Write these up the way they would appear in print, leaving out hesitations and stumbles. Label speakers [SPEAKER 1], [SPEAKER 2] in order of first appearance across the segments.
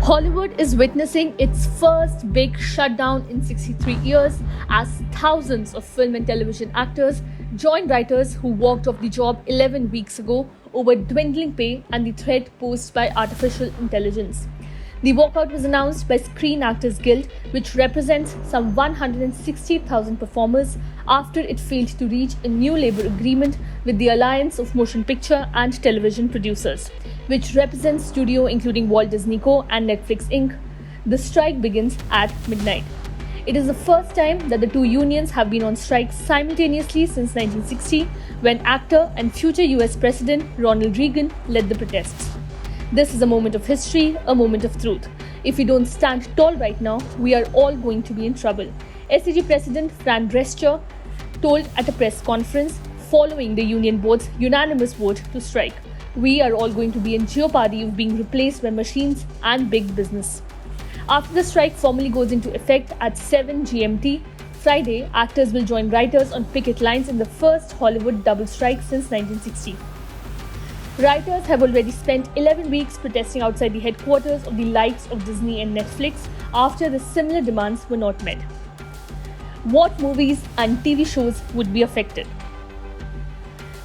[SPEAKER 1] Hollywood is witnessing its first big shutdown in 63 years as thousands of film and television actors join writers who walked off the job 11 weeks ago over dwindling pay and the threat posed by artificial intelligence. The walkout was announced by Screen Actors Guild, which represents some 160,000 performers, after it failed to reach a new labor agreement with the Alliance of Motion Picture and Television Producers, which represents studio including Walt Disney Co. and Netflix Inc. The strike begins at midnight. It is the first time that the two unions have been on strike simultaneously since 1960, when actor and future US President Ronald Reagan led the protests. This is a moment of history, a moment of truth. If we don't stand tall right now, we are all going to be in trouble. SAG President Fran Drescher told at a press conference following the union board's unanimous vote to strike. We are all going to be in jeopardy of being replaced by machines and big business. After the strike formally goes into effect at 7 GMT, Friday, actors will join writers on picket lines in the first Hollywood double strike since 1960. Writers have already spent 11 weeks protesting outside the headquarters of the likes of Disney and Netflix after the similar demands were not met. What movies and TV shows would be affected?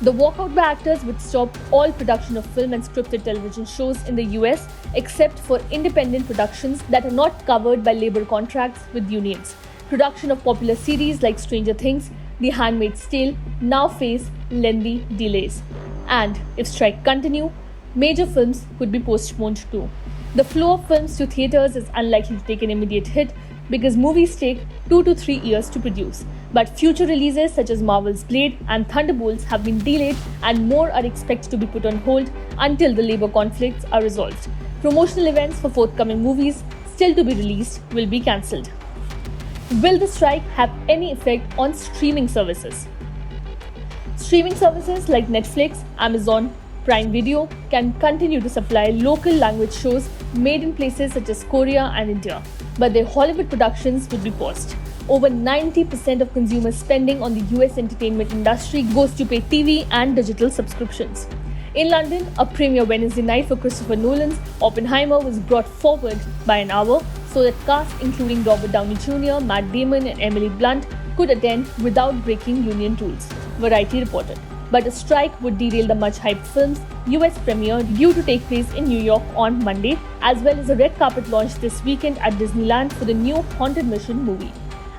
[SPEAKER 1] The walkout by actors would stop all production of film and scripted television shows in the US except for independent productions that are not covered by labor contracts with unions. Production of popular series like Stranger Things, The Handmaid's Tale now face lengthy delays. And if strike continue, major films could be postponed too. The flow of films to theatres is unlikely to take an immediate hit because movies take 2 to 3 years to produce. But future releases such as Marvel's Blade and Thunderbolts have been delayed, and more are expected to be put on hold until the labor conflicts are resolved. Promotional events for forthcoming movies still to be released will be cancelled. Will the strike have any effect on streaming services? Streaming services like Netflix, Amazon Prime Video can continue to supply local language shows made in places such as Korea and India, but their Hollywood productions would be paused. Over 90% of consumer spending on the US entertainment industry goes to pay TV and digital subscriptions. In London, a premiere Wednesday night for Christopher Nolan's Oppenheimer was brought forward by an hour so that cast including Robert Downey Jr., Matt Damon and Emily Blunt could attend without breaking union rules, Variety reported. But a strike would derail the much-hyped film's US premiere due to take place in New York on Monday, as well as a red carpet launch this weekend at Disneyland for the new Haunted Mission movie.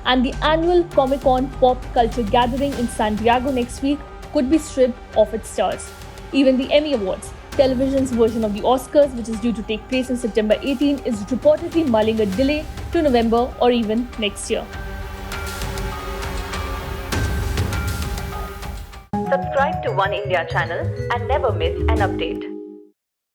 [SPEAKER 1] And the annual Comic-Con pop culture gathering in San Diego next week could be stripped of its stars. Even the Emmy Awards, television's version of the Oscars, which is due to take place on September 18, is reportedly mulling a delay to November or even next year.
[SPEAKER 2] Subscribe to One India channel and never miss an update.